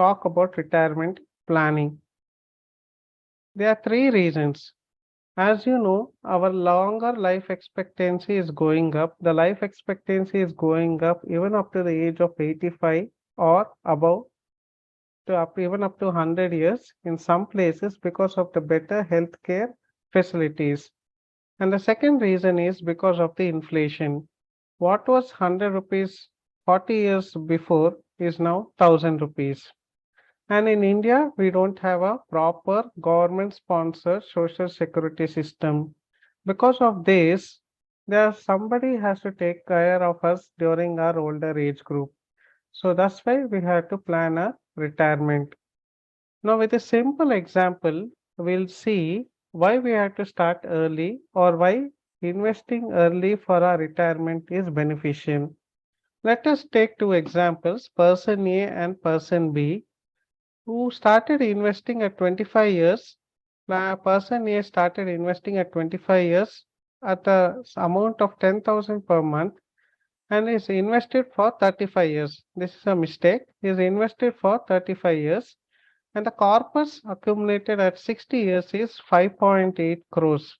talk about retirement planning. There are three reasons. As you know, our longer life expectancy is going up. The life expectancy is going up even up to the age of 85 or above, to up even up to 100 years in some places because of the better healthcare facilities. And the second reason is because of the inflation. What was 100 rupees 40 years before is now 1000 rupees. And in India, we don't have a proper government sponsored social security system. Because of this, there somebody has to take care of us during our older age group. So that's why we have to plan a retirement. Now, with a simple example, we'll see why we have to start early or why investing early for our retirement is beneficial. Let us take two examples, person A and person B, who started investing at 25 years. Person A started investing at 25 years at a amount of 10,000 per month and is invested for 35 years. This is a mistake. He is invested for 35 years and the corpus accumulated at 60 years is 5.8 crores.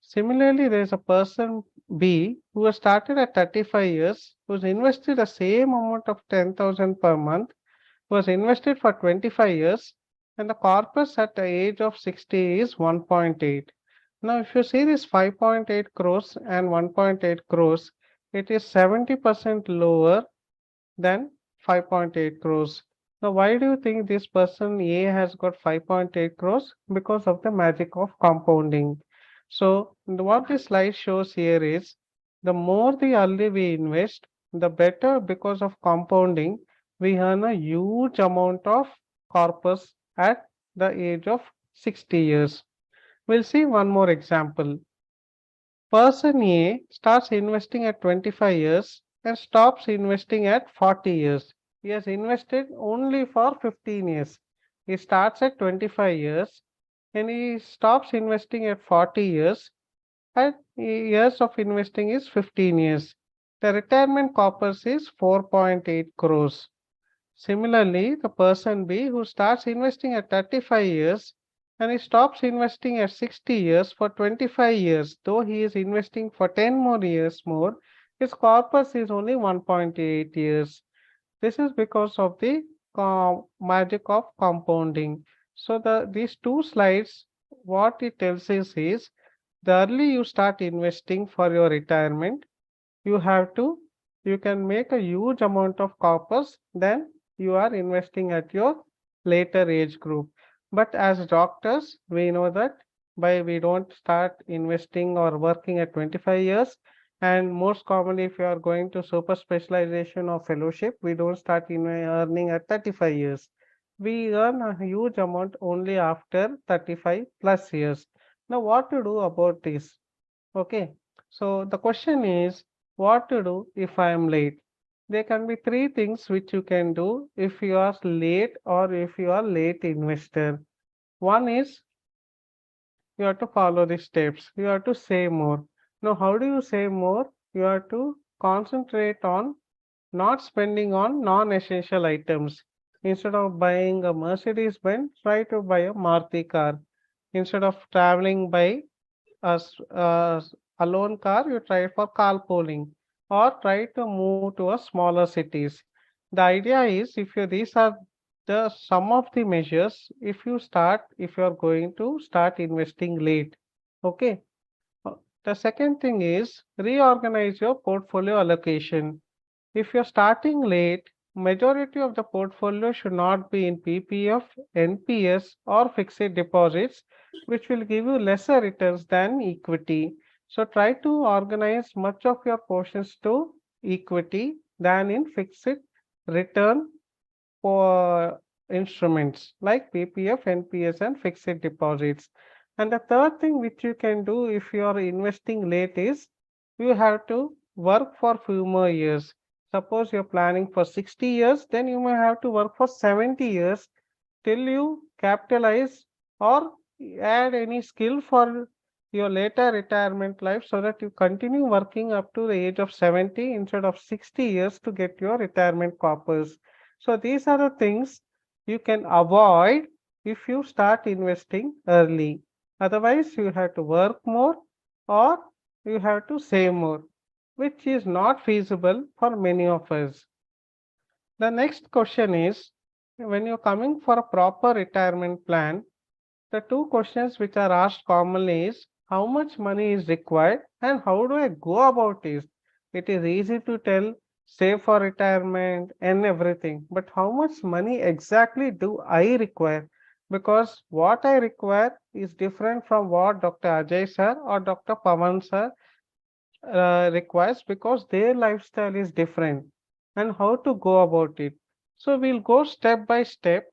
Similarly, there is a person B who has started at 35 years, who's invested the same amount of 10,000 per month, was invested for 25 years, and the corpus at the age of 60 is 1.8. Now, if you see this 5.8 crores and 1.8 crores, it is 70% lower than 5.8 crores. Now, why do you think this person A has got 5.8 crores? Because of the magic of compounding. So, what this slide shows here is the more the early we invest, the better because of compounding, we earn a huge amount of corpus at the age of 60 years. We'll see one more example. Person A starts investing at 25 years and stops investing at 40 years. He has invested only for 15 years. He starts at 25 years and he stops investing at 40 years. And years of investing is 15 years. The retirement corpus is 4.8 crores. Similarly, the person B who starts investing at 35 years and he stops investing at 60 years for 25 years, though he is investing for 10 more years more, his corpus is only 1.8 years. This is because of the magic of compounding. So these two slides, what it tells us is the early you start investing for your retirement, you have to, you can make a huge amount of corpus, then you are investing at your later age group. But as doctors, we know that by we don't start investing or working at 25 years. And most commonly, if you are going to super specialization or fellowship, we don't start earning at 35 years. We earn a huge amount only after 35 plus years. Now, what to do about this? Okay, so the question is what to do if I am late? There can be three things which you can do if you are late or if you are late investor. One is you have to follow the steps. You have to save more. Now, how do you save more? You have to concentrate on not spending on non-essential items. Instead of buying a Mercedes Benz, try to buy a Maruti car. Instead of traveling by a alone car, you try for carpooling or try to move to a smaller cities. The idea is if you these are the some of the measures if you start if you are going to start investing late. Okay. The second thing is reorganize your portfolio allocation. If you're starting late, majority of the portfolio should not be in PPF, NPS or fixed deposits, which will give you lesser returns than equity. So try to organize much of your portions to equity than in fixed return for instruments like PPF, NPS and fixed deposits. And the third thing which you can do if you are investing late is you have to work for few more years. Suppose you're planning for 60 years, then you may have to work for 70 years till you capitalize or add any skill for your later retirement life so that you continue working up to the age of 70 instead of 60 years to get your retirement corpus. So these are the things you can avoid if you start investing early. Otherwise, you have to work more or you have to save more, which is not feasible for many of us. The next question is, when you're coming for a proper retirement plan, the two questions which are asked commonly is how much money is required and how do I go about it? It is easy to tell save for retirement and everything, but how much money exactly do I require? Because what I require is different from what Dr. Ajay sir or Dr. Pavan sir requires because their lifestyle is different and how to go about it. So we'll go step by step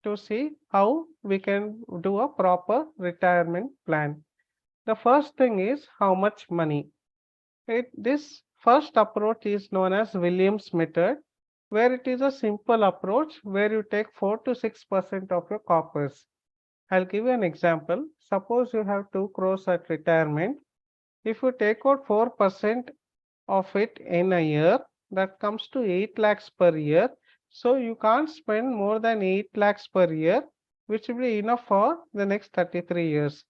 to see how we can do a proper retirement plan. The first thing is how much money. This first approach is known as Williams method, where it is a simple approach where you take 4 to 6% of your corpus. I'll give you an example. Suppose you have 2 crores at retirement. If you take out 4% of it in a year, that comes to 8 lakhs per year. So you can't spend more than 8 lakhs per year, which will be enough for the next 33 years.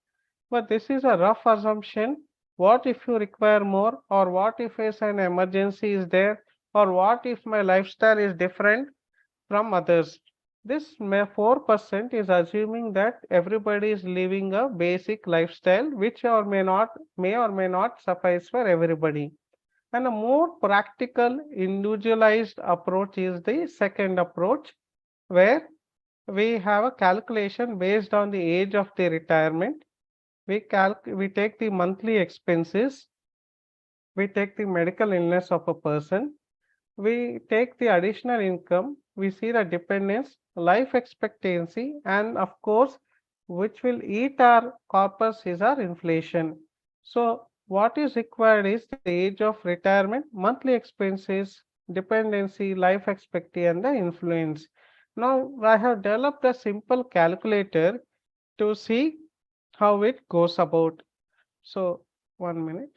But this is a rough assumption. What if you require more, or what if there's an emergency is there, or what if my lifestyle is different from others? This 4% is assuming that everybody is living a basic lifestyle, which may or may not suffice for everybody. And a more practical, individualized approach is the second approach, where we have a calculation based on the age of the retirement. We take the monthly expenses, we take the medical illness of a person, we take the additional income, we see the dependence, life expectancy, and of course, which will eat our corpus is our inflation. So, what is required is the age of retirement, monthly expenses, dependency, life expectancy, and the influence. Now, I have developed a simple calculator to see how it goes about. So, 1 minute.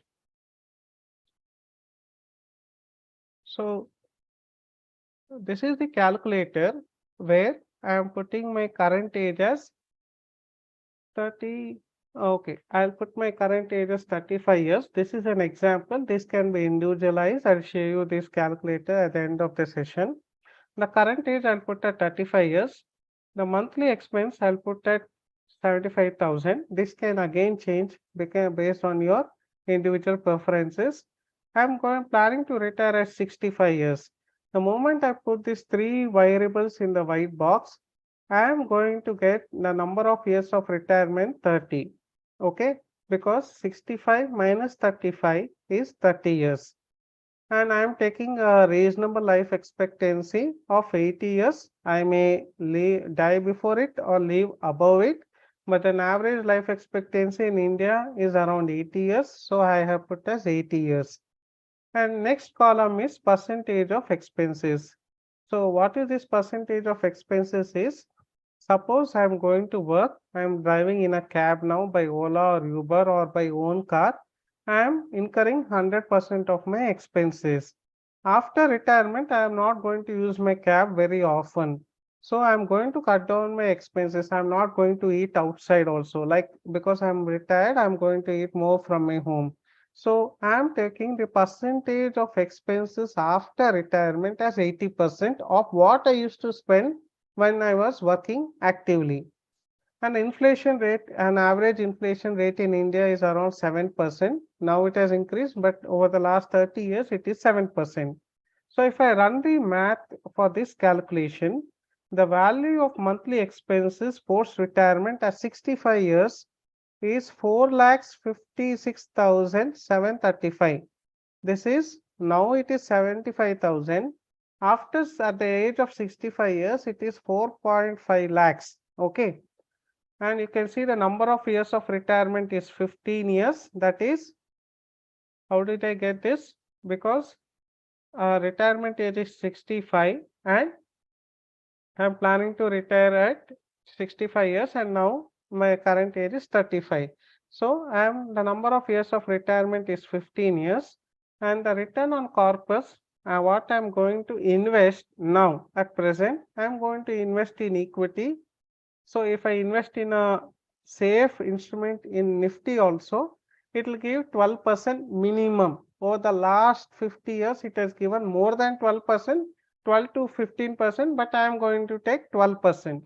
So, this is the calculator where I am putting my current age as 30. Okay, I'll put my current age as 35 years. This is an example. This can be individualized. I'll show you this calculator at the end of the session. The current age I'll put at 35 years. The monthly expense I'll put at 75,000. This can again change based on your individual preferences. I'm planning to retire at 65 years. The moment I put these three variables in the white box, I am going to get the number of years of retirement 30. Okay, because 65 minus 35 is 30 years. And I am taking a reasonable life expectancy of 80 years. I may die before it or live above it, but an average life expectancy in India is around 80 years. So I have put as 80 years. And next column is percentage of expenses. So what is this percentage of expenses is, suppose I am going to work, I am driving in a cab now by Ola or Uber or by own car, I am incurring 100% of my expenses. After retirement, I am not going to use my cab very often. So I am going to cut down my expenses. I am not going to eat outside also. Like because I am retired, I am going to eat more from my home. So I am taking the percentage of expenses after retirement as 80% of what I used to spend when I was working actively. And inflation rate, an average inflation rate in India is around 7%. Now it has increased, but over the last 30 years, it is 7%. So if I run the math for this calculation, the value of monthly expenses post-retirement at 65 years is 4,56,735. This is, now it is 75,000. After at the age of 65 years, it is 4.5 lakhs. Okay. And you can see the number of years of retirement is 15 years. That is, how did I get this? Because retirement age is 65 and I'm planning to retire at 65 years and now my current age is 35. So the number of years of retirement is 15 years and the return on corpus what I'm going to invest now at present, I'm going to invest in equity. So if I invest in a safe instrument in Nifty also, it will give 12% minimum. Over the last 50 years, it has given more than 12%, 12 to 15%, but I am going to take 12%.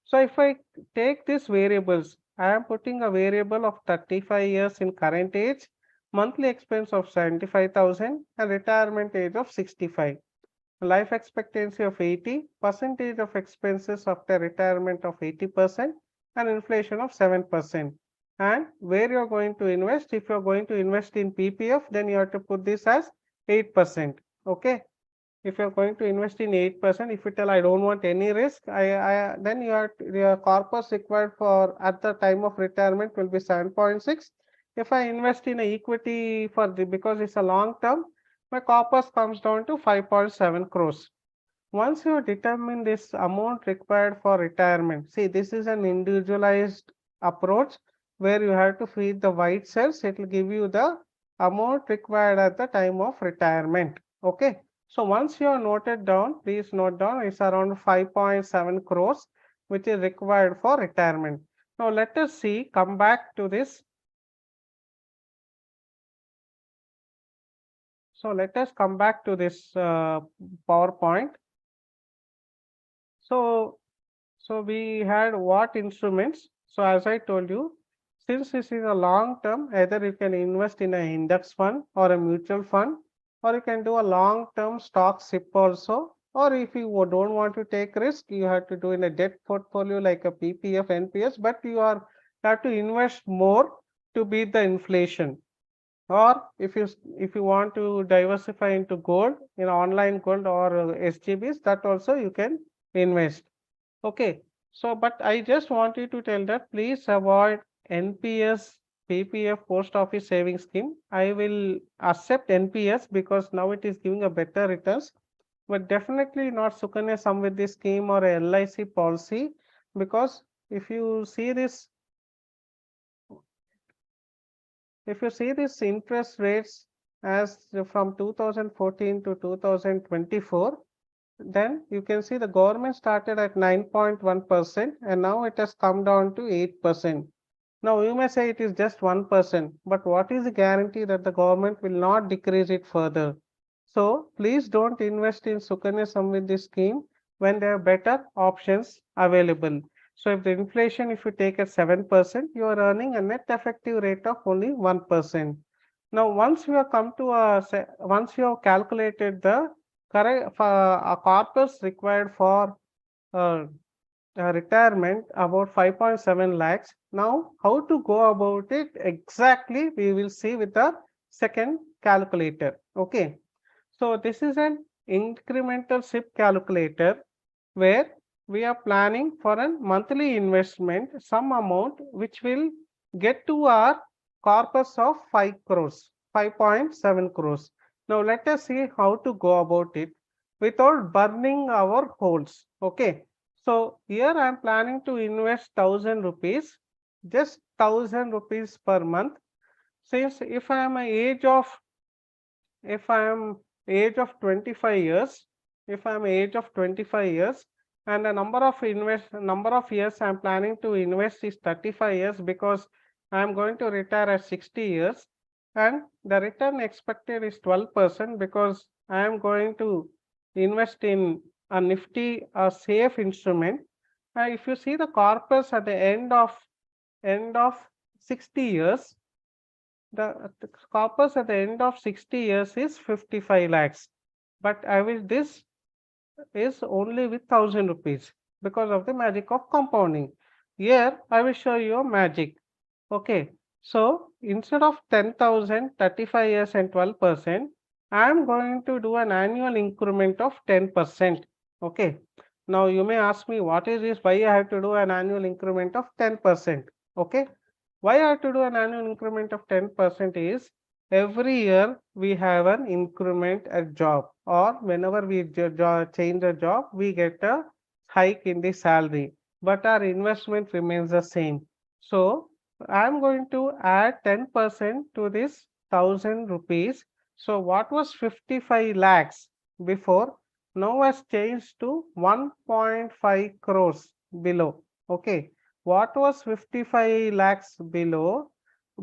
So if I take these variables, I am putting a variable of 35 years in current age, monthly expense of 75,000 and retirement age of 65. Life expectancy of 80, percentage of expenses after retirement of 80%, and inflation of 7%. And where you are going to invest, if you are going to invest in PPF, then you have to put this as 8%. Okay. If you're going to invest in 8%, if you tell I don't want any risk, then your corpus required for at the time of retirement will be 7.6. If I invest in a equity for the because it's a long term, my corpus comes down to 5.7 crores. Once you determine this amount required for retirement, see this is an individualized approach where you have to feed the white cells. It will give you the amount required at the time of retirement. Okay. So once you are noted down, please note down it's around 5.7 crores which is required for retirement. Now let us see, come back to this. So let us come back to this PowerPoint. So we had what instruments? So as I told you, since this is a long term, either you can invest in an index fund or a mutual fund, or you can do a long term stock SIP also. Or if you don't want to take risk, you have to do in a debt portfolio like a PPF, NPS, but you have to invest more to beat the inflation. Or if you want to diversify into gold, in online gold or SGBs, that also you can invest. Okay, so but I just wanted to tell that please avoid NPS, PPF, Post Office Savings Scheme. I will accept NPS because now it is giving a better returns, but definitely not Sukanya Samriddhi scheme or a LIC policy, because if you see this interest rates as from 2014 to 2024, then you can see the government started at 9.1% and now it has come down to 8%. Now you may say it is just 1%, but what is the guarantee that the government will not decrease it further? So please don't invest in Sukanya Samriddhi scheme when there are better options available. So if the inflation, if you take at 7%, you are earning a net effective rate of only 1%. Now, once you have come to once you have calculated the correct corpus required for uh, retirement about 5.7 lakhs. Now, how to go about it exactly, we will see with the second calculator. Okay. So this is an incremental SIP calculator where we are planning for a monthly investment, some amount which will get to our corpus of 5 crores, 5.7 crores. Now let us see how to go about it without burning our holes. Okay. So here I am planning to invest 1000 rupees, just 1000 rupees per month. Since if I am age of 25 years, if I am age of 25 years, and the number of years I am planning to invest is 35 years because I am going to retire at 60 years, and the return expected is 12% because I am going to invest in a nifty, a safe instrument. If you see the corpus at the end of 60 years, the corpus at the end of 60 years is 55 lakhs, but I wish this is only with 1000 rupees because of the magic of compounding. Here I will show you a magic. Okay, so instead of 10,000, 35 years and 12%, I am going to do an annual increment of 10%. Okay, now you may ask me what is this, why I have to do an annual increment of 10%. Okay, why I have to do an annual increment of 10% is every year we have an increment at job, or whenever we change a job, we get a hike in the salary, but our investment remains the same. So I'm going to add 10% to this 1000 rupees. So what was 55 lakhs? before now has changed to 1.5 crores below. Okay. What was 55 lakhs below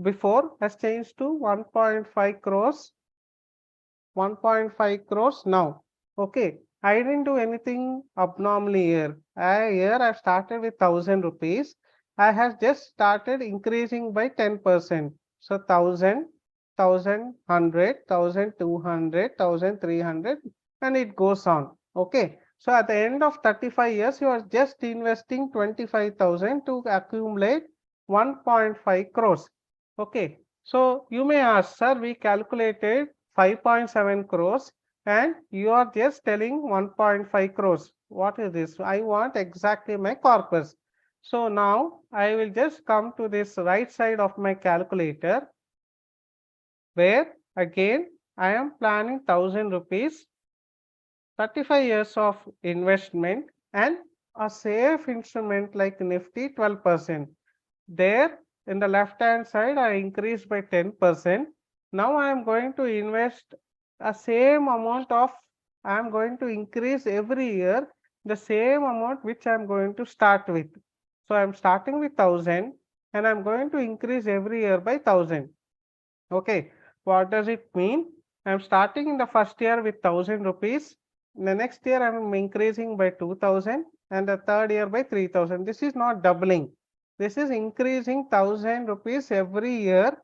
before has changed to 1.5 crores, 1.5 crores now. Okay. I didn't do anything abnormally here. Here I started with 1000 rupees. I have just started increasing by 10%. So 1000, 1100, 1200, 1300, and it goes on. Okay. So at the end of 35 years, you are just investing 25,000 to accumulate 1.5 crores. Okay. So you may ask, sir, we calculated 5.7 crores and you are just telling 1.5 crores. What is this? I want exactly my corpus. So now I will just come to this right side of my calculator, where again I am planning 1000 rupees, 35 years of investment, and a safe instrument like Nifty 12%. There in the left hand side I increased by 10%. Now I am going to invest a same amount of, I am going to increase every year the same amount which I am going to start with. So I am starting with 1000 and I am going to increase every year by 1000. Okay, what does it mean? I am starting in the first year with 1000 rupees. In the next year I am increasing by 2000 and the third year by 3000. This is not doubling. This is increasing 1000 rupees every year,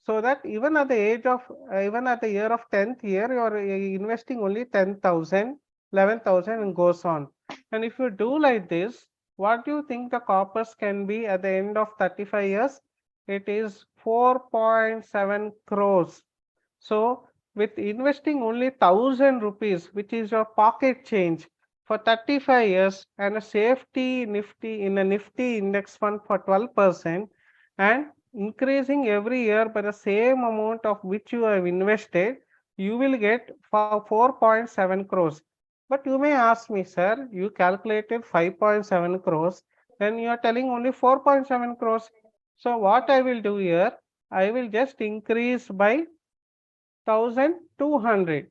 so that even at the age of even at the year of 10th year, you are investing only 10,000, 11,000 and goes on. And if you do like this, what do you think the corpus can be at the end of 35 years? It is 4.7 crores. So with investing only 1000 rupees, which is your pocket change, for 35 years, and a safety nifty in a nifty index fund for 12%, and increasing every year by the same amount of which you have invested, you will get 4.7 crores. But you may ask me, sir, you calculated 5.7 crores, then you are telling only 4.7 crores. So what I will do here, I will just increase by 1200.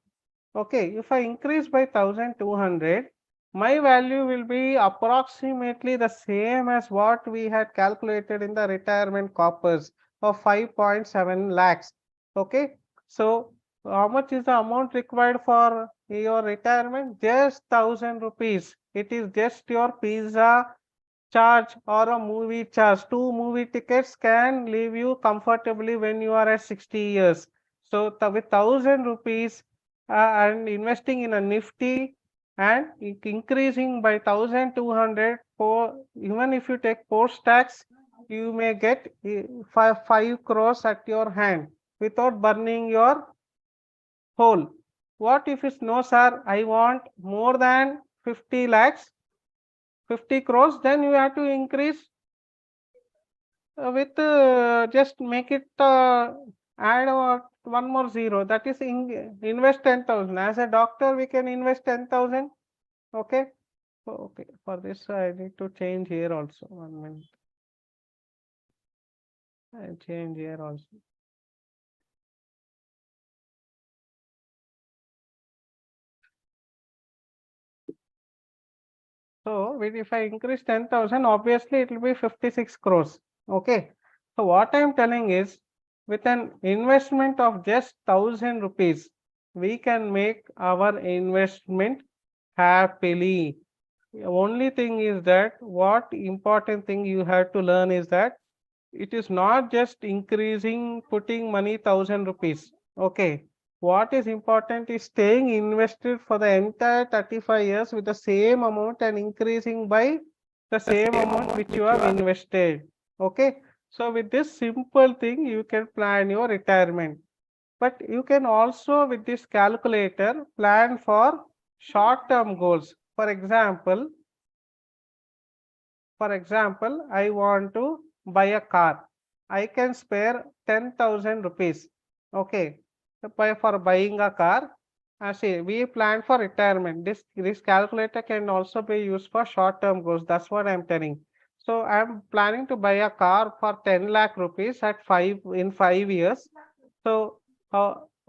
Okay, if I increase by 1200, my value will be approximately the same as what we had calculated in the retirement corpus of 5.7 lakhs. Okay, so how much is the amount required for your retirement? Just 1000 rupees. It is just your pizza charge or a movie charge. Two movie tickets can leave you comfortably when you are at 60 years. So with 1000 rupees and investing in a nifty and increasing by 1200, for even if you take post tax, you may get 5 crores at your hand without burning your whole. What if it's no, sir, I want more than 50 lakhs, 50 crores, then you have to increase with just make it add one more zero, that is invest 10,000. As a doctor we can invest 10,000. Okay. Okay, for this I need to change here also. 1 minute, I change here also. So if I increase 10,000, obviously it will be 56 crores. Okay. So what I am telling is, with an investment of just 1000 rupees, we can make our investment happily. The only thing is that what important thing you have to learn is that it is not just increasing, putting money 1000 rupees. Okay. What is important is staying invested for the entire 35 years with the same amount and increasing by the same amount which you have invested. Okay. So with this simple thing, you can plan your retirement. But you can also with this calculator plan for short-term goals. For example, I want to buy a car. I can spare 10,000 rupees. Okay, for buying a car. See, we plan for retirement. This calculator can also be used for short-term goals. That's what I'm telling. So I'm planning to buy a car for 10 lakh rupees at 5 years. So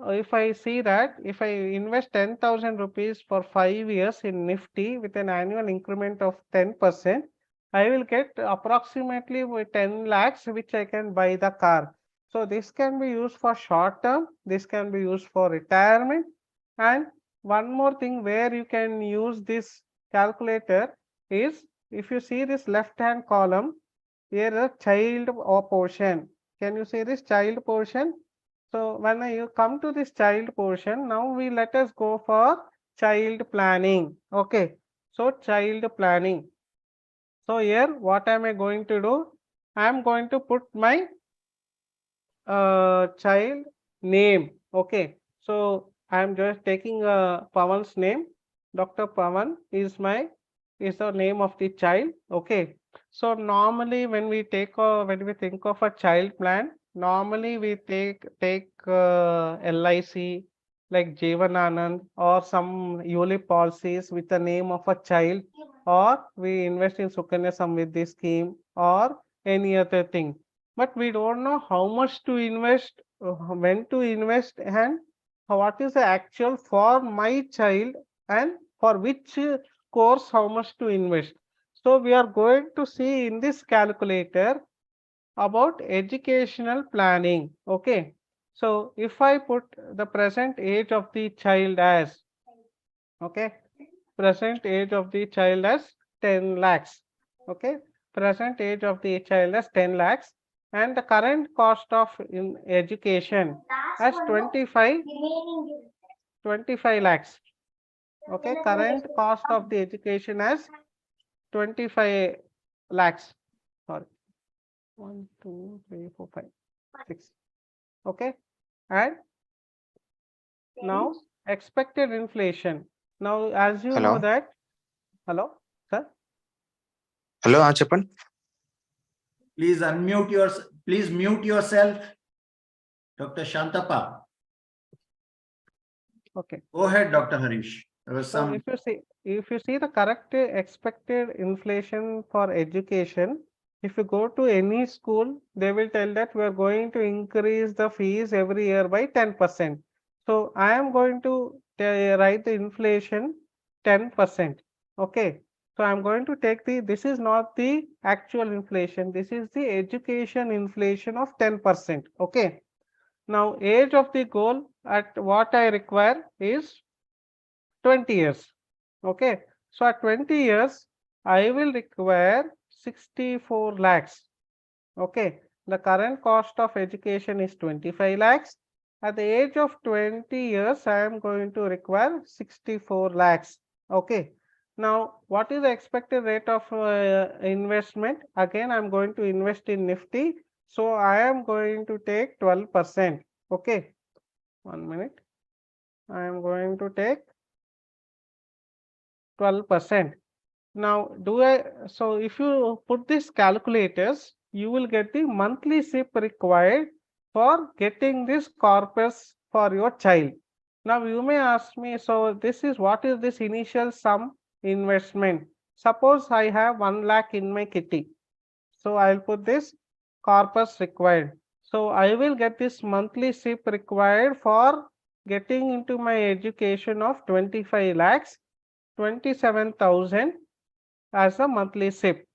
if I see that if I invest 10,000 rupees for 5 years in Nifty with an annual increment of 10%, I will get approximately with 10 lakhs which I can buy the car. So this can be used for short term, this can be used for retirement, and one more thing where you can use this calculator is if you see this left hand column, here is a child portion. Can you see this child portion? So when you come to this child portion, now we let us go for child planning. Okay. So child planning. So here what am I going to do? I am going to put my child name. Okay. So I am just taking Pawan's name. Dr. Pawan is the name of the child. Okay. So normally when we think of a child plan, normally we take LIC like Jeevananand or some ULIP policies with the name of a child, or we invest in Sukanya Samriddhi scheme or any other thing. But we don't know how much to invest, when to invest, and what is the actual for my child and for which course how much to invest. So we are going to see in this calculator about educational planning. Okay. So if I put the present age of the child as, okay, present age of the child as 10 lakhs. Okay. Present age of the child as 10 lakhs and the current cost of in education as 25 lakhs. Okay. Current cost of the education as 25 lakhs. Sorry. 1, 2, 3, 4, 5, 6. Okay. And now expected inflation. Now, as you know Hello. that, hello, sir. Hello, చెప్పండి. Please mute yourself, Dr. Shantapa. Okay. Go ahead, Dr. Harish. There was So if you see the correct expected inflation for education, if you go to any school, they will tell that we are going to increase the fees every year by 10%. So I am going to write the inflation 10%. Okay. So I'm going to take this is not the actual inflation. This is the education inflation of 10%. Okay. Now age of the goal at what I require is 20 years. Okay. So at 20 years, I will require 64 lakhs. Okay. The current cost of education is 25 lakhs. At the age of 20 years, I am going to require 64 lakhs. Okay. Now, what is the expected rate of investment? Again, I'm going to invest in Nifty. So I am going to take 12%. Okay. 1 minute. I am going to take 12%. Now, so if you put these calculators, you will get the monthly SIP required for getting this corpus for your child. Now, you may ask me, so what is this initial sum investment? Suppose I have 1 lakh in my kitty. So I'll put this corpus required. So I will get this monthly SIP required for getting into my education of 25 lakhs, 27,000 as a monthly SIP.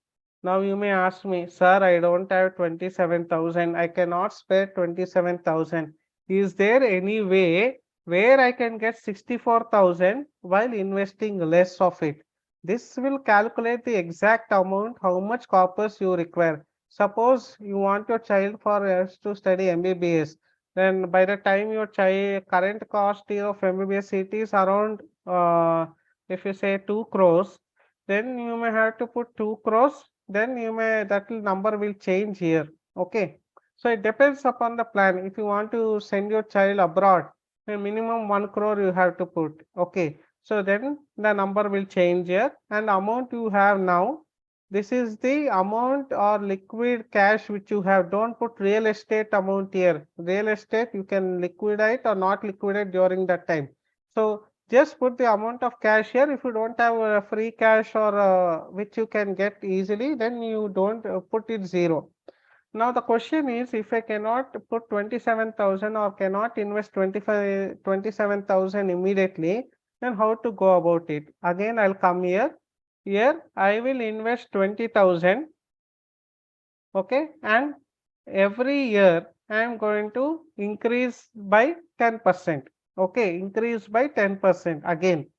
Now you may ask me, sir, I don't have 27,000. I cannot spare 27,000. Is there any way where I can get 64,000 while investing less of it? This will calculate the exact amount, how much corpus you require. Suppose you want your child to study MBBS. Then by the time your child current cost of MBBS seat is around, if you say 2 crores, then you may have to put 2 crores, then number will change here. Okay. So it depends upon the plan. If you want to send your child abroad, then minimum 1 crore you have to put. Okay. So then the number will change here, and the amount you have now, this is the amount or liquid cash which you have. Don't put real estate amount here. Real estate you can liquidate or not liquidate during that time. So just put the amount of cash here. If you don't have free cash or which you can get easily, then you don't put it 0. Now the question is, if I cannot put 27,000 or cannot invest 27,000 immediately, then how to go about it? Again, I'll come here. Here, I will invest 20,000. Okay, and every year I am going to increase by 10%. Okay, increase by 10% again.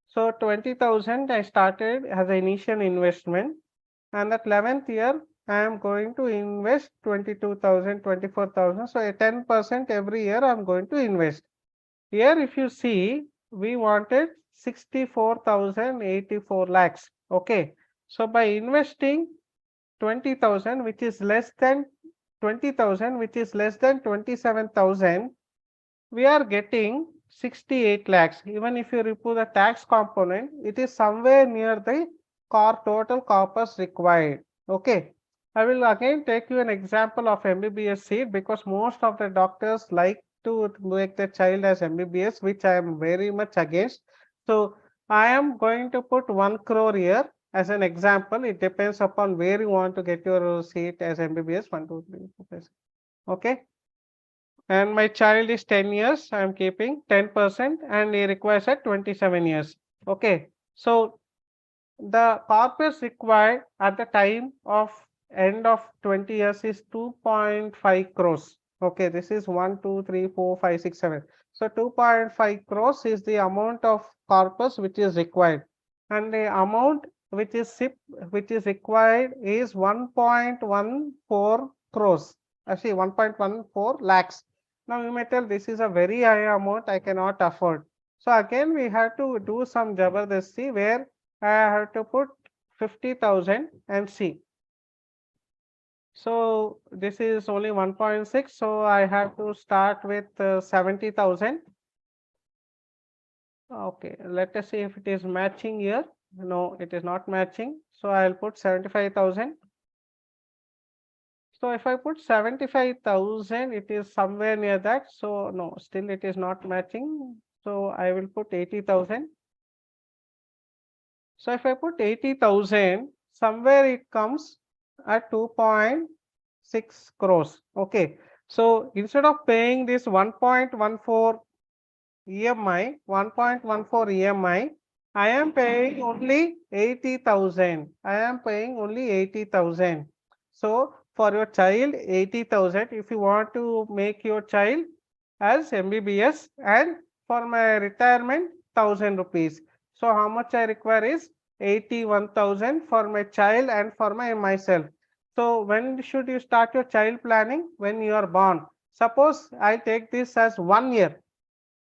So 20,000 I started as an initial investment, and at 11th year I am going to invest 22,000, 24,000. So a 10% every year I am going to invest. Here if you see, we wanted 64,084 lakhs. Okay, so by investing 20,000, which is less than 20,000, which is less than 27,000, we are getting 68 lakhs. Even if you remove the tax component, it is somewhere near the total corpus required. Okay. I will again take you an example of MBBS seat, because most of the doctors like to make the child as MBBS, which I am very much against. So I am going to put 1 crore here as an example. It depends upon where you want to get your seat as MBBS. 1, 2, 3, 4, 5, 6. Okay. And my child is 10 years. I am keeping 10%, and he requires at 27 years. Okay. So the corpus required at the time of end of 20 years is 2.5 crores. Okay, this is 1, 2, 3, 4, 5, 6, 7. So 2.5 crores is the amount of corpus which is required, and the amount which is required is 1.14 crores. Actually, 1.14 lakhs. Now you may tell this is a very high amount, I cannot afford. So again, we have to do some jabardasti where I have to put 50,000 and see. So this is only 1.6. So I have to start with 70,000. Okay, let us see if it is matching here. No, it is not matching. So I'll put 75,000. So if I put 75,000, it is somewhere near that. So no, still it is not matching. So I will put 80,000. So if I put 80,000, somewhere it comes at 2.6 crores. Okay. So instead of paying this 1.14 EMI, 1.14 EMI, I am paying only 80,000. I am paying only 80,000. So for your child, 80,000. If you want to make your child as MBBS, and for my retirement, 1,000 rupees. So how much I require is 81,000 for my child and for myself. So when should you start your child planning? When you are born. Suppose I take this as 1 year.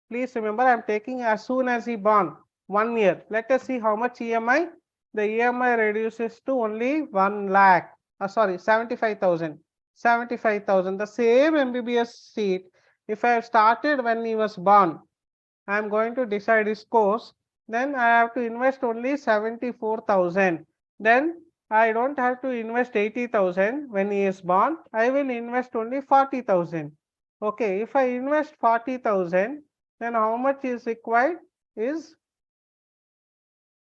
Please remember, I am taking as soon as he born, 1 year. Let us see how much EMI. The EMI reduces to only 1 lakh. Sorry, 75,000. 75,000. The same MBBS seat, if I have started when he was born, I am going to decide his course, then I have to invest only 74,000. Then I don't have to invest 80,000 when he is born. I will invest only 40,000. Okay, if I invest 40,000, then how much is required is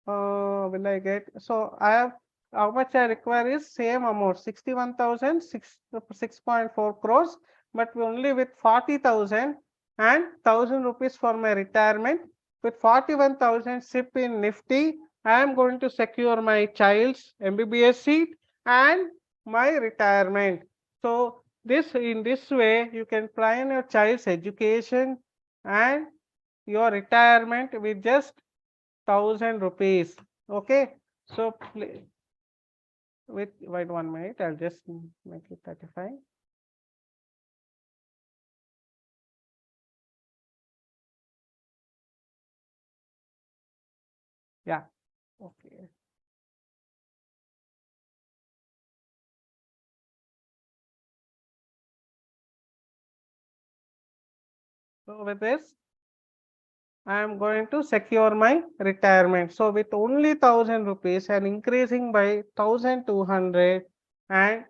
will I get? So I have, how much I require is same amount, 61,000, 6.4 crores, but only with 40,000 and 1,000 rupees for my retirement. With 41,000 SIP in Nifty, I am going to secure my child's MBBS seat and my retirement. So in this way, you can plan your child's education and your retirement with just 1,000 rupees. Okay. So wait 1 minute. I'll just make it 35. Yeah. Okay. So with this, I am going to secure my retirement. So with only 1,000 rupees and increasing by 1,200, and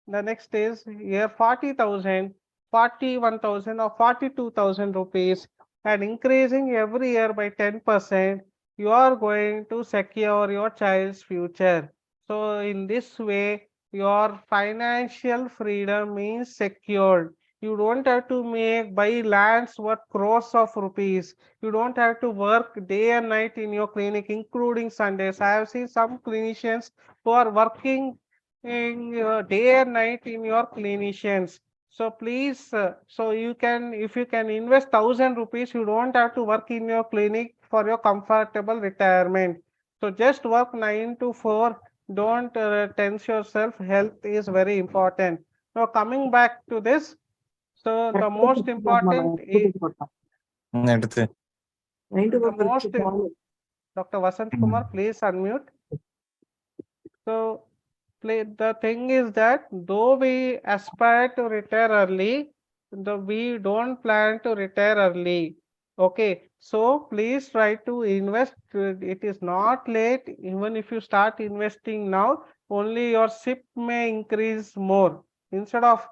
the next is here 40,000, 41,000 or 42,000 rupees, and increasing every year by 10%, you are going to secure your child's future. So in this way, your financial freedom is secured. You don't have to buy lands worth crores of rupees. You don't have to work day and night in your clinic, including Sundays. I have seen some clinicians who are working in day and night in your clinicians. So please, so you can, if you can invest 1,000 rupees, you don't have to work in your clinic for your comfortable retirement. So just work 9 to 4. Don't tense yourself. Health is very important. Now coming back to this, so the most important is എടുത്ത് the most. Dr. Vasant Kumar, please unmute. So the thing is that though we aspire to retire early, we don't plan to retire early. Okay, so please try to invest. It is not late. Even if you start investing now, only your SIP may increase more. Instead of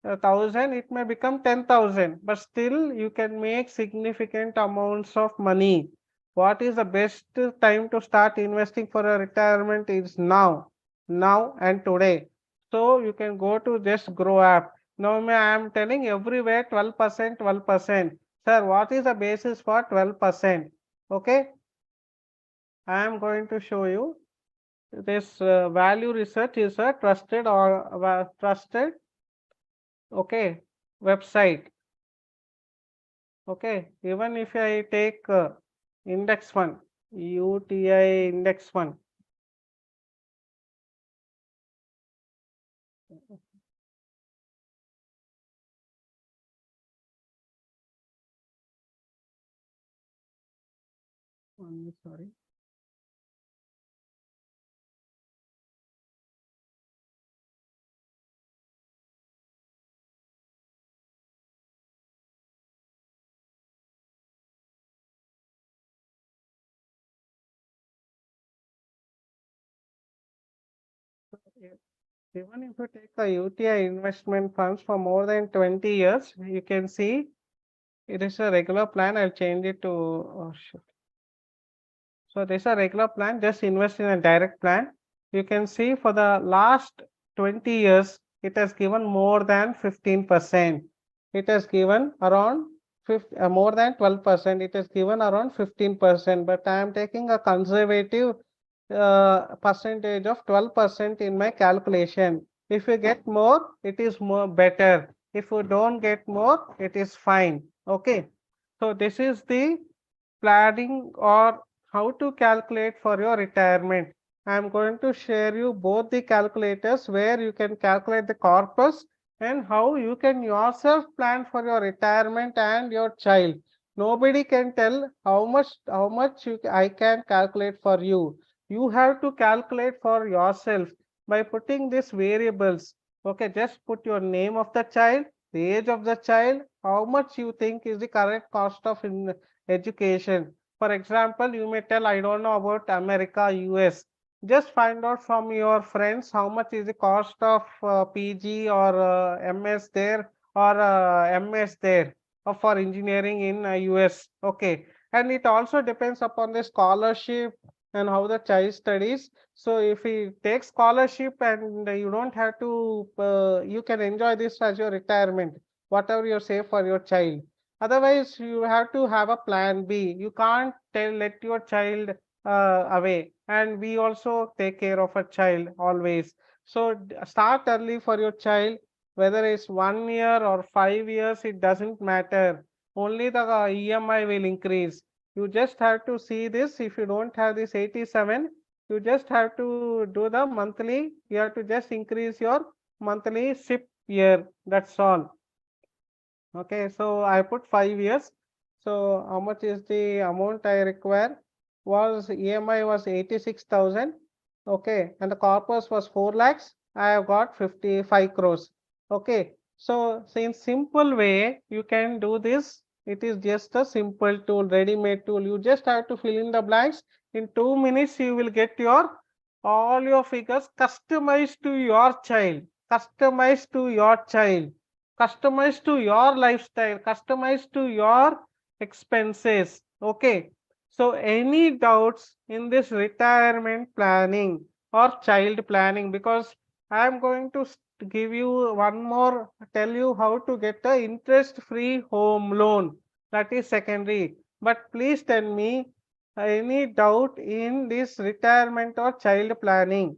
1,000, it may become 10,000, but still you can make significant amounts of money. What is the best time to start investing for a retirement is now and today. So you can go to just Grow app. Now I am telling everywhere 12%, 12%. Sir, what is the basis for 12%? Okay, I am going to show you. This value research is a trusted or trusted, okay, website. Okay, even if I take index fund, UTI index fund. Sorry. Even if you take the UTI investment funds for more than 20 years, you can see it is a regular plan. I'll change it to, oh shit. So this is a regular plan, just invest in a direct plan. You can see for the last 20 years, it has given more than 15%. It has given around more than 12%. It has given around 15%, but I am taking a conservative percentage of 12% in my calculation. If you get more, it is more better. If you don't get more, it is fine. Okay. So this is the planning or how to calculate for your retirement. I am going to share you both the calculators where you can calculate the corpus and how you can yourself plan for your retirement and your child. Nobody can tell how much I can calculate for you. You have to calculate for yourself by putting these variables. Okay, just put your name of the child, the age of the child, how much you think is the correct cost of education. For example, you may tell, I don't know about America, US. Just find out from your friends how much is the cost of PG or MS there or MS there for engineering in US. Okay. And it also depends upon the scholarship and how the child studies. So if he takes scholarship and you don't have to, you can enjoy this as your retirement, whatever you save for your child. Otherwise, you have to have a plan B. You can't let your child away. And we also take care of a child always. So start early for your child, whether it's 1 year or 5 years, it doesn't matter. Only the EMI will increase. You just have to see this. If you don't have this 87, you just have to do the monthly. You have to just increase your monthly SIP year. That's all. Okay, so I put 5 years. So how much is the amount I require? Was EMI was 86,000. Okay, and the corpus was 4 lakhs. I have got 55 crores. Okay, so in simple way, you can do this. It is just a simple tool, ready-made tool. You just have to fill in the blanks. In 2 minutes, you will get your all your figures customized to your child. Customized to your child, customized to your lifestyle, customized to your expenses. Okay. So any doubts in this retirement planning or child planning, because I am going to give you one more, tell you how to get a interest-free home loan. That is secondary. But please tell me any doubt in this retirement or child planning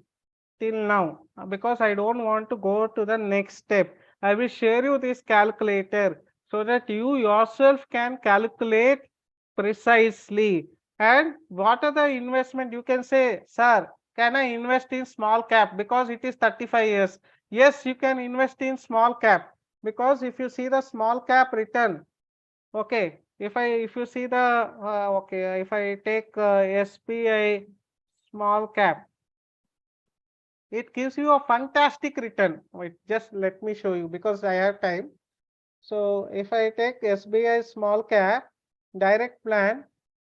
till now, because I don't want to go to the next step. I will share you this calculator so that you yourself can calculate precisely. And what are the investment? You can say, sir, can I invest in small cap because it is 35 years? Yes, you can invest in small cap, because if you see the small cap return, okay, if you see the okay, if I take SBI small cap, it gives you a fantastic return. Wait, just let me show you because I have time. So if I take SBI small cap direct plan,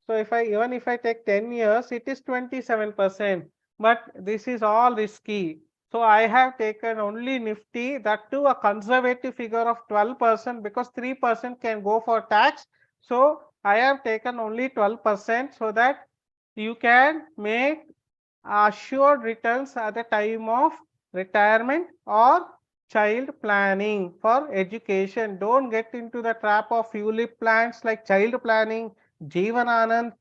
so if I even if I take 10 years, it is 27%. But this is all risky. So I have taken only Nifty, that too a conservative figure of 12%, because 3% can go for tax. So I have taken only 12% so that you can make assured returns at the time of retirement or child planning for education. Don't get into the trap of ULIP plans like child planning, Jeevan Anand,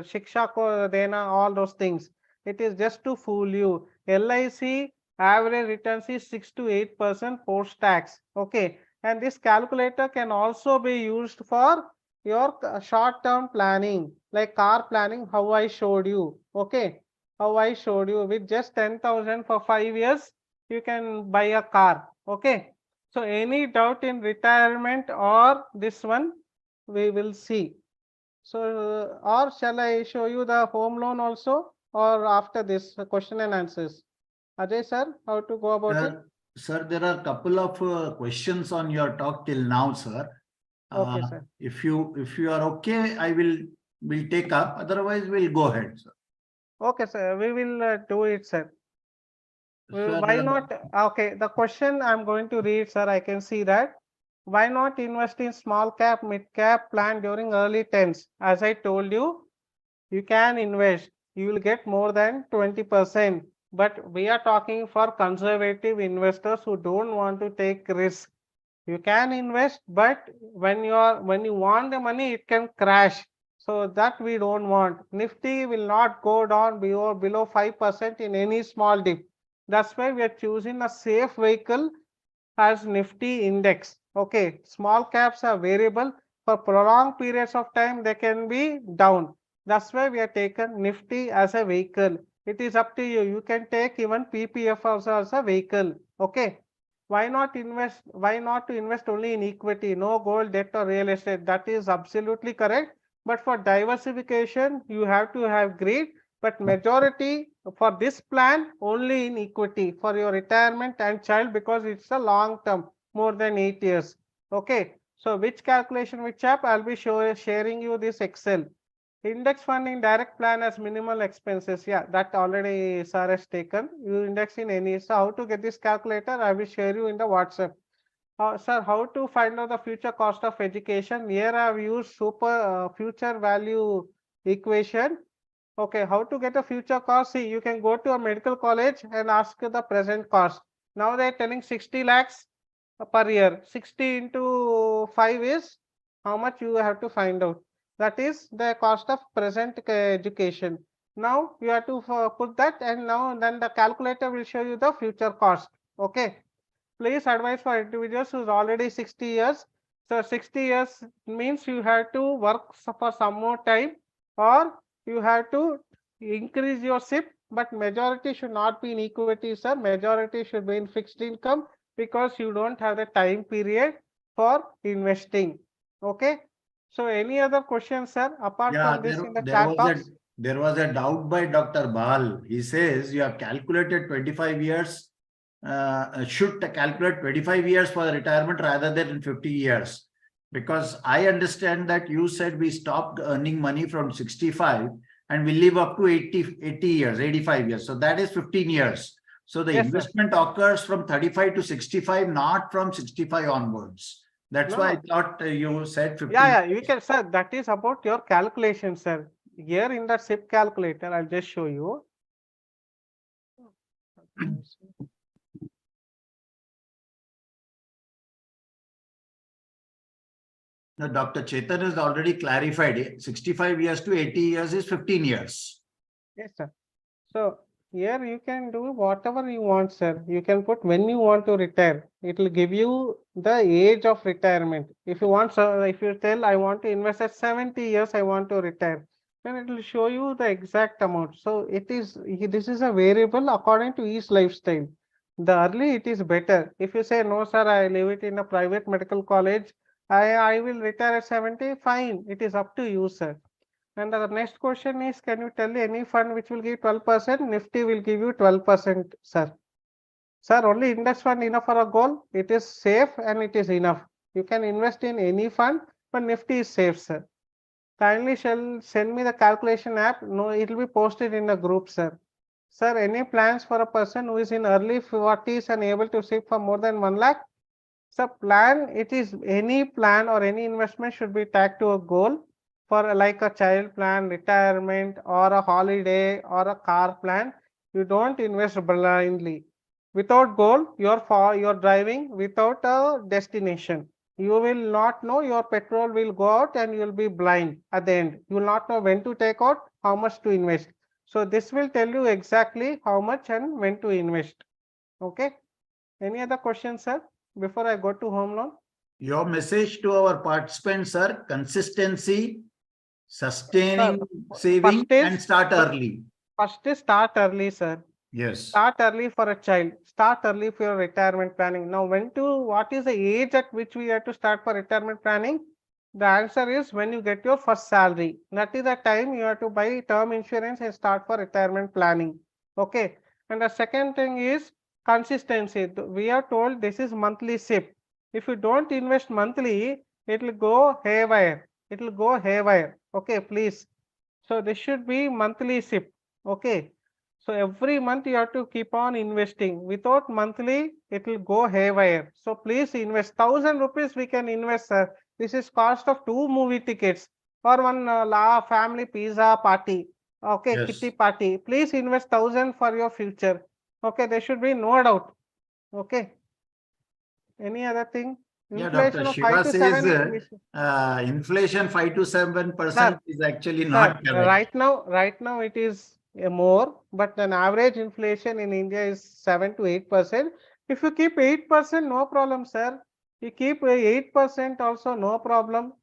Shiksha Ko Dena, all those things. It is just to fool you. LIC average returns is 6 to 8% post tax. Okay, and this calculator can also be used for your short term planning like car planning, how I showed you. Okay, how I showed you, with just 10,000 for 5 years you can buy a car. Okay, so any doubt in retirement or this one, we will see. So or shall I show you the home loan also, or after this question and answers? Ajay sir, how to go about it? Sir, there are a couple of questions on your talk till now, sir. Okay, sir. If you are okay, I will take up. Otherwise, we'll go ahead, sir. Okay, sir. We will do it, sir. Sir, Why not? Okay, the question I'm going to read, sir. I can see that. Why not invest in small cap, mid cap plan during early tens? As I told you, you can invest. You will get more than 20%. But we are talking for conservative investors who don't want to take risk. You can invest, but when you want the money, it can crash. So that we don't want. Nifty will not go down below 5% in any small dip. That's why we are choosing a safe vehicle as Nifty index. Okay, small caps are variable. For prolonged periods of time, they can be down. That's why we have taken Nifty as a vehicle. It is up to you. You can take even PPF also as a vehicle. Okay. Why not invest? Why not to invest only in equity, no gold, debt, or real estate? That is absolutely correct. But for diversification, you have to have greed. But majority for this plan only in equity for your retirement and child, because it's a long term, more than 8 years. Okay. So which calculation, which app? I'll be sharing you this Excel. Index fund in direct plan as minimal expenses. Yeah, that already sir has taken. You index in any. So how to get this calculator? I will share you in the WhatsApp. Sir, how to find out the future cost of education? Here I have used future value equation. Okay, how to get a future cost? See, you can go to a medical college and ask the present cost. Now they're telling 60 lakhs per year. 60 into 5 is how much you have to find out. That is the cost of present education. Now you have to put that, and now then the calculator will show you the future cost. Okay. Please advise for individuals who's already 60 years. So 60 years means you have to work for some more time, or you have to increase your SIP, but majority should not be in equity, sir. Majority should be in fixed income, because you don't have the time period for investing. Okay. So any other questions, sir, apart Yeah, from this in the there chat was a box? there was a doubt by Dr. Bal. He says you have calculated 25 years. Should calculate 25 years for retirement rather than 50 years. Because I understand that you said we stopped earning money from 65 and we live up to 80 years, 85 years. So that is 15 years. So the Yes, sir. investment occurs from 35 to 65, not from 65 onwards. That's No, why I no. thought you said 15 Yeah, you years. can, sir. That is about your calculation, sir. Here in the SIP calculator, I'll just show you. Now, Dr. Chetan has already clarified it. 65 years to 80 years is 15 years. Yes, sir. So here you can do whatever you want, sir. You can put when you want to retire. It will give you the age of retirement. If you want, so if you tell I want to invest at 70 years, I want to retire, then it will show you the exact amount. So it is, this is a variable according to each lifestyle. The early it is better. If you say no, sir, I leave it in a private medical college, I will retire at 70, fine. It is up to you, sir. And the next question is, can you tell any fund which will give 12%? Nifty will give you 12%, sir. Sir, only index fund enough for a goal. It is safe and it is enough. You can invest in any fund, but Nifty is safe, sir. Kindly shall send me the calculation app. No, it will be posted in the group, sir. Sir, any plans for a person who is in early 40s and able to save for more than 1 lakh? So plan, it is any plan or any investment should be tagged to a goal for like a child plan, retirement or a holiday or a car plan. You don't invest blindly. Without goal, you're driving without a destination. You will not know, your petrol will go out and you will be blind at the end. You will not know when to take out, how much to invest. So this will tell you exactly how much and when to invest. Okay. Any other questions, sir, before I go to home loan? Your message to our participants, sir, consistency, sustaining, saving, first is- and start early. First is start early, sir. Yes. Start early for a child. Start early for your retirement planning. Now, what is the age at which we have to start for retirement planning? The answer is when you get your first salary. That is the time you have to buy term insurance and start for retirement planning. Okay. And the second thing is consistency. We are told this is monthly SIP. If you don't invest monthly, it will go haywire. It will go haywire. Okay, please. So this should be monthly SIP. Okay. So every month you have to keep on investing. Without monthly, it will go haywire. So please invest 1,000 rupees. We can invest, sir. This is cost of 2 movie tickets or one family pizza party. Okay, Yes. kitty party. Please invest 1,000 for your future. Okay, there should be no doubt. Okay. Any other thing? Yeah, Inflation Dr. of Shiva 5 to 7 says is inflation 5 to 7% is actually sir, not correct. right now it is more, but an average inflation in India is 7 to 8%. If you keep 8%, no problem, sir. You keep 8% also, no problem.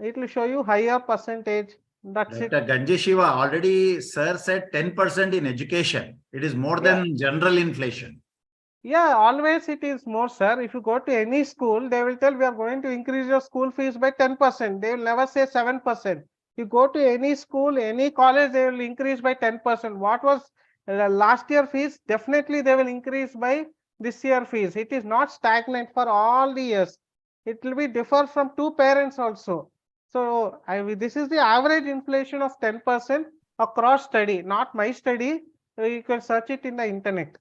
It will show you higher percentage. That's it. Dr. Ganji Shiva, already sir said 10% in education. It is more than general inflation. Yeah, always it is more, sir. If you go to any school, they will tell we are going to increase your school fees by 10%. They will never say 7%. You go to any school, any college, they will increase by 10%. What was last year fees? Definitely they will increase by this year fees. It is not stagnant for all the years. It will be differ from two parents also. So this is the average inflation of 10% across study, not my study. You can search it in the internet.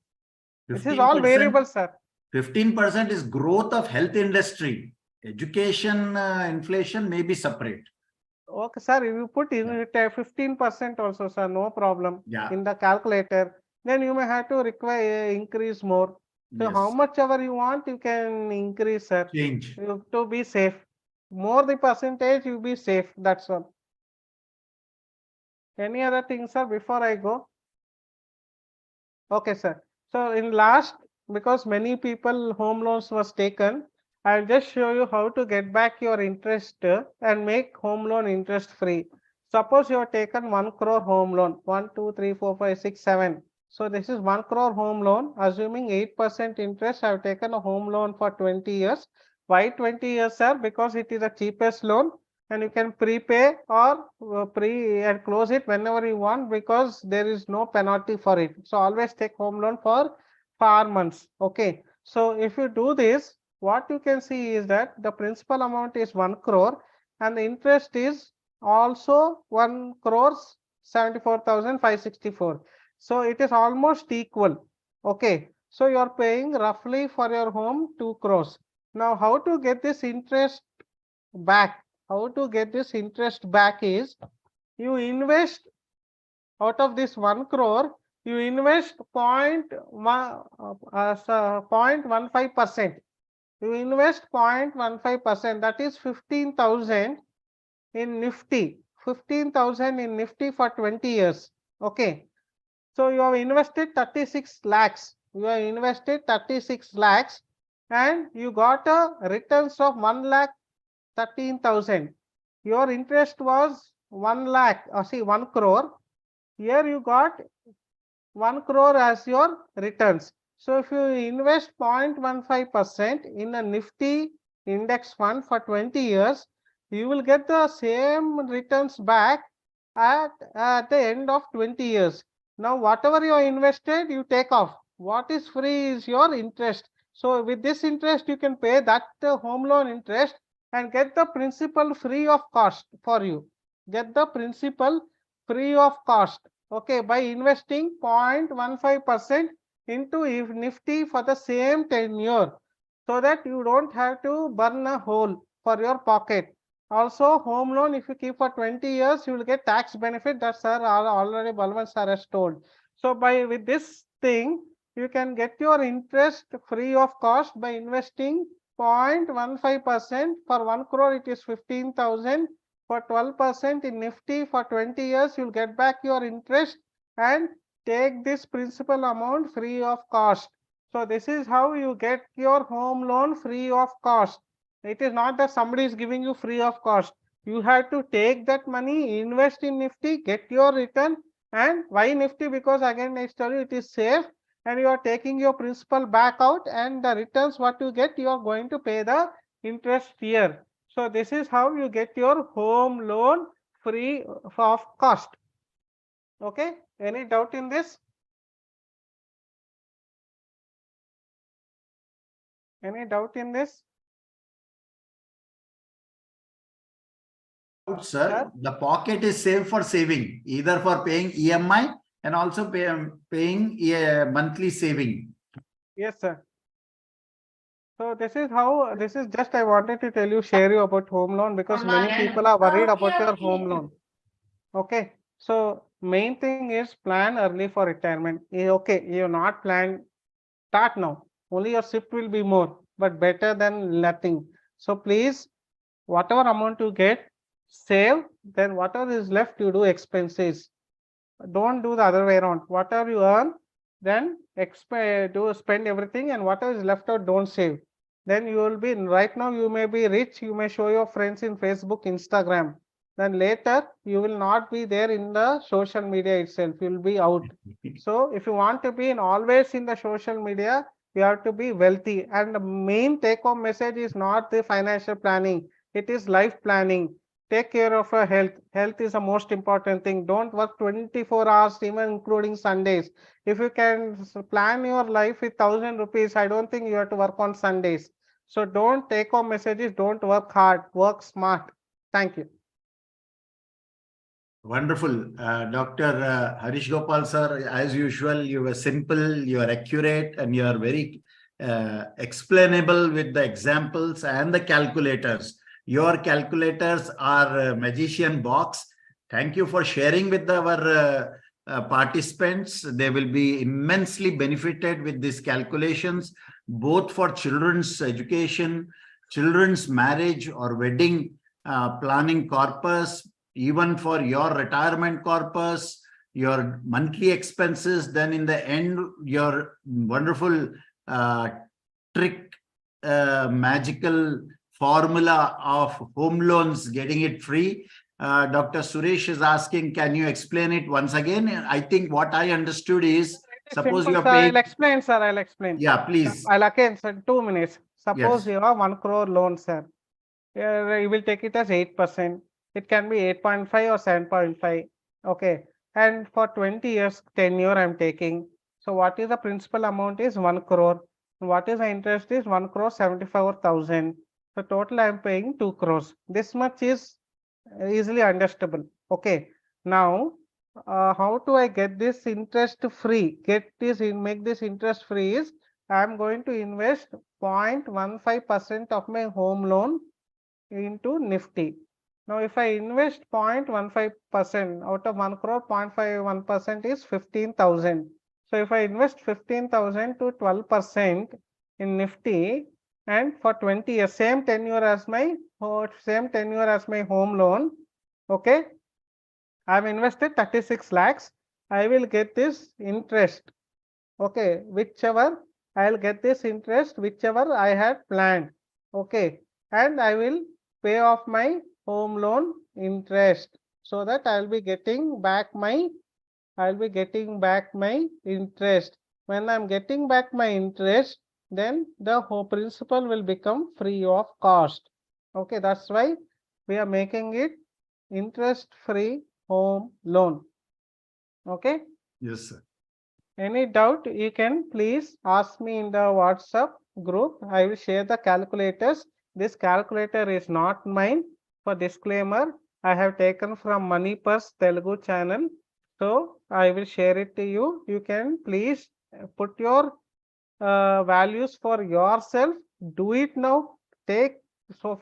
This is all variable, sir. 15% is growth of health industry. Education inflation may be separate. Okay, sir. If you put in 15% also, sir, no problem. Yeah. In the calculator, then you may have to require increase more. So Yes. how much ever you want, you can increase, sir. Change. To be safe. More the percentage, you be safe. That's all. Any other thing, sir, before I go? Okay, sir. So in last, because many people home loans was taken, I'll just show you how to get back your interest and make home loan interest free. Suppose you have taken 1 crore home loan, 1, 2, 3, 4, 5, 6, 7. So this is 1 crore home loan, assuming 8% interest. I've taken a home loan for 20 years. Why 20 years, sir? Because it is the cheapest loan and you can prepay or pre and close it whenever you want because there is no penalty for it. So always take home loan for 4 months. Okay. So if you do this, what you can see is that the principal amount is 1 crore and the interest is also 1 crore 74,564. So it is almost equal. Okay. So you are paying roughly for your home 2 crores. Now how to get this interest back? How to get this interest back is you invest out of this 1 crore, you invest 0.15%. You invest 0.15%, that is 15,000 in Nifty, 15,000 in Nifty for 20 years. Okay. So you have invested 36 lakhs. You have invested 36 lakhs and you got a returns of 1,13,000. Your interest was 1 lakh, 1 crore. Here you got 1 crore as your returns. So if you invest 0.15% in a Nifty index fund for 20 years, you will get the same returns back at the end of 20 years. Now, whatever you invested, you take off. What is free is your interest. So with this interest, you can pay that home loan interest and get the principal free of cost for you. Get the principal free of cost. Okay, by investing 0.15% into Nifty for the same tenure, so that you don't have to burn a hole for your pocket. Also, home loan, if you keep for 20 years, you will get tax benefit. That sir already Balwant sir has told. So with this thing, you can get your interest free of cost by investing 0.15%. For 1 crore, it is 15,000. For 12% in Nifty for 20 years, you'll get back your interest and take this principal amount free of cost. So this is how you get your home loan free of cost. It is not that somebody is giving you free of cost. You have to take that money, invest in Nifty, get your return. And why Nifty? Because again, I tell you, it is safe and you are taking your principal back out, and the returns what you get, you are going to pay the interest here. So this is how you get your home loan free of cost. Okay, any doubt in this? Any doubt in this? Sir, the pocket is saved for saving, either for paying EMI and also paying a monthly saving. Yes, sir. So this is how, this is just I wanted to tell you, share you about home loan, because many people are worried about your home loan. Okay, so main thing is plan early for retirement. Okay, you're not planned, start now. Only your shift will be more, but better than nothing. So please, whatever amount you get, save. Then whatever is left, you do expenses. Don't do the other way around. Whatever you earn, then spend everything, and whatever is left out, don't save. Then you will be, right now you may be rich, you may show your friends in Facebook, Instagram. Then later you will not be there in the social media itself. You will be out. So if you want to be always in the social media, you have to be wealthy. And the main take-home message is not the financial planning. It is life planning. Take care of your health. Health is the most important thing. Don't work 24 hours, even including Sundays. If you can plan your life with 1,000 rupees, I don't think you have to work on Sundays. So don't take home messages. Don't work hard. Work smart. Thank you. Wonderful. Dr. Harish Gopal sir, as usual, you were simple, you are accurate, and you are very explainable with the examples and the calculators. Your calculators are a magician box. Thank you for sharing with our participants. They will be immensely benefited with these calculations, both for children's education, children's marriage or wedding planning corpus, even for your retirement corpus, your monthly expenses. Then in the end, your wonderful trick, magical formula of home loans, getting it free. Dr. Suresh is asking, can you explain it once again? I think what I understood is, suppose you are paying. I'll explain, sir. I'll explain. Yeah, please. I'll again, sir, 2 minutes. Suppose Yes. you have 1 crore loan, sir. You will take it as 8%. It can be 8.5 or 7.5. Okay. And for 20 years, tenure I'm taking. So what is the principal amount is 1 crore. What is the interest is 1 crore 74,000. So total I'm paying 2 crores. This much is easily understandable. Okay. Now, how do I get this interest free? Make this interest free is I'm going to invest 0.15% of my home loan into Nifty. Now, if I invest 0.15% out of 1 crore, 0.51% is 15,000. So if I invest 15,000 to 12% in Nifty and for 20 years, same tenure as my home loan, okay, I've invested 36 lakhs. I will get this interest. Okay, whichever I'll get this interest, whichever I had planned. Okay, and I will pay off my home loan interest so that I'll be getting back my interest. When I'm getting back my interest, then the whole principal will become free of cost. Okay, that's why we are making it interest-free home loan. Okay. Yes, sir. Any doubt, you can please ask me in the WhatsApp group. I will share the calculators. This calculator is not mine. For disclaimer, I have taken from Moneypurse Telugu channel. So I will share it to you. You can please put your values for yourself. Do it now. Take for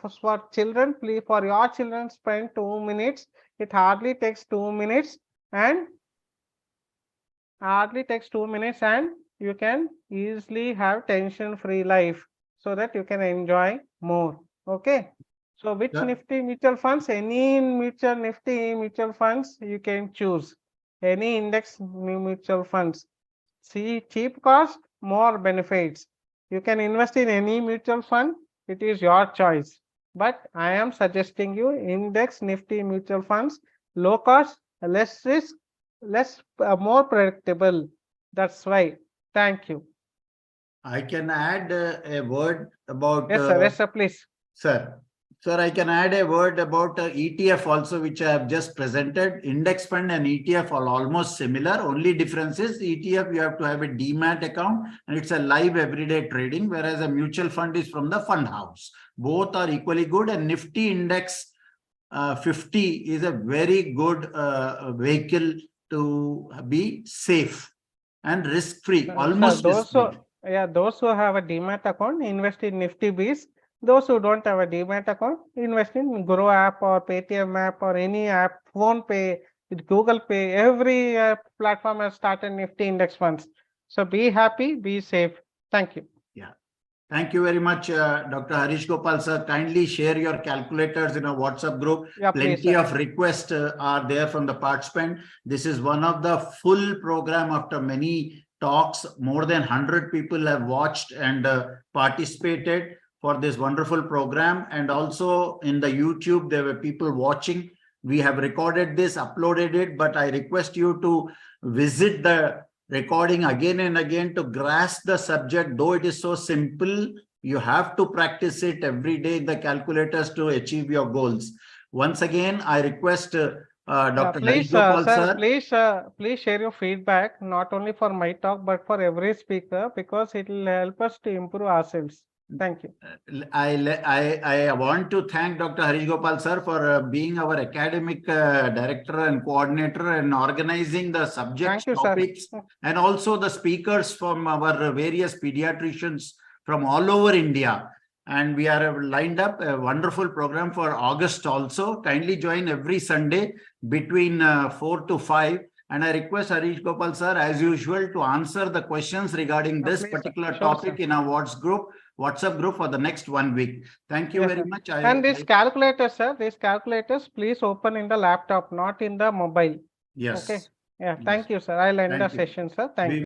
children, please, for your children, spend 2 minutes. It hardly takes 2 minutes and you can easily have tension-free life so that you can enjoy more. Okay. So which Yeah. Nifty mutual funds? Any Nifty mutual funds you can choose. Any index mutual funds. See, cheap cost, more benefits. You can invest in any mutual fund. It is your choice. But I am suggesting you index Nifty mutual funds, low cost, less risk, more predictable. That's why. Thank you. I can add a word about. Yes, sir. Yes, sir. Please. Sir, I can add a word about ETF also, which I have just presented. Index fund and ETF are almost similar. Only difference is ETF, you have to have a demat account and it's a live everyday trading, whereas a mutual fund is from the fund house. Both are equally good, and Nifty Index 50 is a very good vehicle to be safe and risk-free, almost risk-free. Those who have a demat account invest in Nifty Bees. Those who don't have a demat account invest in Grow app or Paytm app or any app, Phone Pay, Google Pay. Every platform has started Nifty index funds. So be happy, be safe. Thank you. Yeah. Thank you very much, Dr. Harish Gopal sir. Kindly share your calculators in a WhatsApp group. Yeah, Plenty please, of requests are there from the participant. This is one of the full program after many talks. More than 100 people have watched and participated for this wonderful program. And also in the YouTube, there were people watching. We have recorded this, uploaded it, but I request you to visit the recording again and again to grasp the subject. Though it is so simple, you have to practice it every day in the calculators to achieve your goals. Once again, I request Dr. Harish Gopal sir. Please share your feedback, not only for my talk, but for every speaker, because it will help us to improve ourselves. Thank you. I want to thank Dr. Harish Gopal sir for being our academic director and coordinator and organizing the subject topics, and also the speakers from our various pediatricians from all over India. And we are lined up a wonderful program for August also. Kindly join every Sunday between 4 to 5. And I request Harish Gopal sir, as usual, to answer the questions regarding this particular topic in our WhatsApp group for the next 1 week. Thank you very much. And these calculators, sir, please open in the laptop, not in the mobile. Yes. Okay. Yeah. Thank you, sir. I'll end the session, sir. Thank you.